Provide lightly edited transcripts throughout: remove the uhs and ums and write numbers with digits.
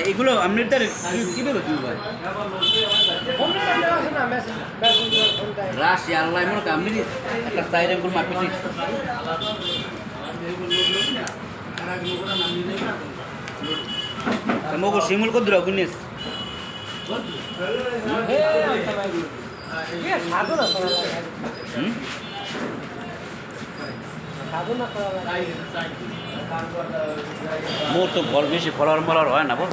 এগুলো আপনাদের কীভাবে কি ভাই রাশি আল্লাহ মনে করেন আপনি একটা চাই রেঙ্গুল মাপিটি মগো শিমুল কত দূর গুনিস মোর তো ফল বেশি ফলার মলার হয় না বল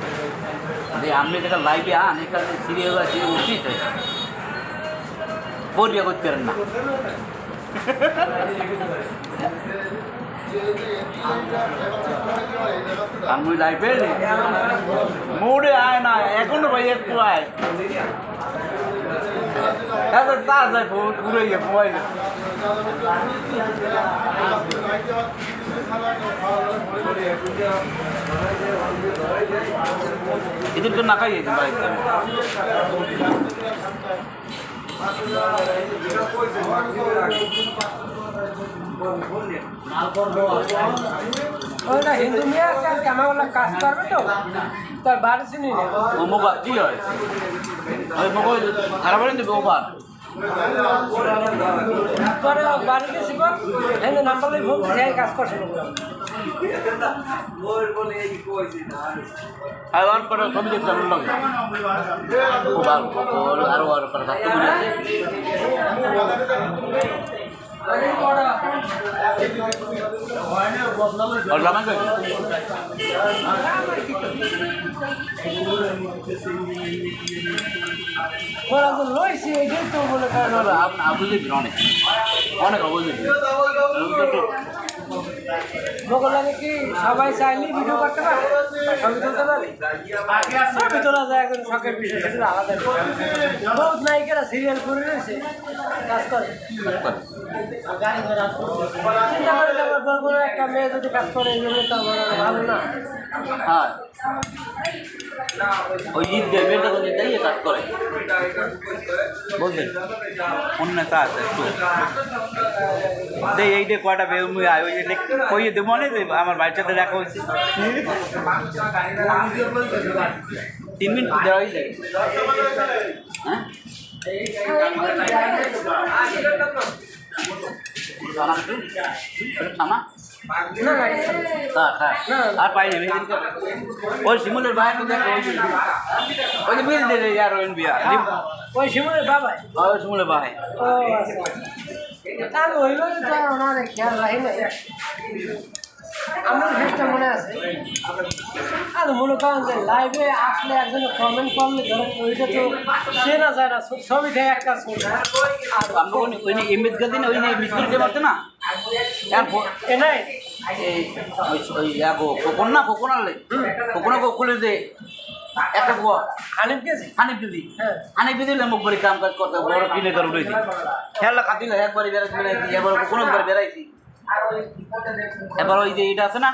আপনি যেটা লাইভে আন এখানে সিরিয়াল আছে উচিত বলিয়া করতে পারেন না আমি লাইভে মোড়ে আয় না এখনো ভাই একটু আয় তা যায় ঘুরে গিয়ে মোবাইল এদের তো না খাইয়ে বাড়িতে হিন্দু মেয়ে আছে আর ক্যামেরা কাজ করবে তো তার বাড়ি চিনি ও মোবাইল কি হয় ওই মোবাইল খারাপ হলেন তো ওবার পরে বাড়িতে ছিল হিন্দু নাম্বার ফোন সেই কাজ করছে আর অন করে ছবি দেখতে ভালো লাগে খুব ভালো আরো আরো করে থাকতে মনে আছে और रामायण का ওরা তো লইছে এটাই তো বলে কারণ আবুঝে অনেক অনেক অবুঝে মোগল লাগে কি সবাই চাইলে ভিডিও করতে পারে ছবি তুলতে পারে ছবি তোলা যায় একদম শখের বিষয় সেটা আলাদা বহুত নায়িকারা সিরিয়াল করে রয়েছে কাজ করে চিন্তা করে বলবো একটা মেয়ে যদি কাজ করে এগুলো তো ভালো না হ্যাঁ ওই ঈদ দেবের তখন দিয়ে কাজ করে বলছেন অন্য কাজ একটু দে এই ডে কয়টা বেরোমুই আয় ওই কই দে মনে আমার বাড়ির সাথে দেখা হয়েছে 3 মিনিট দেওয়াই যায় হ্যাঁ থামা আর পাইনি ওই শিমুলের বাইরে তো দেখো ওই যে মিল দিলে ইয়ার ওই বিয়া ওই শিমুলের বাবাই ওই শিমুলের ভাই ও তার হইল তো ওনারে খেয়াল রাখি না আমার ফেসটা মনে আছে আর মনে করেন যে লাইভে আসলে একজন কমেন্ট করলে ধরেন ওইটা তো চেনা যায় না ছবি থেকে একটা ছবি আর আমরা ওই এমএস গাদিনে ওই মিস্ত্রি দিতে পারতো না এনাই এই ওই ইয়াগো কোকোনা কোকোনালে কোকোনা খুলে দে একটা গো হানিফ গেছি হানিফ দিদি হানিফ দিদি মুখ বাড়ি কাম কাজ করতে বড় কিনে করে উঠেছি খেলা খাতিলে একবারই বেড়াইছি এবার কোকোনা একবার বেড়াইছি এবার ওই যে এটা আছে না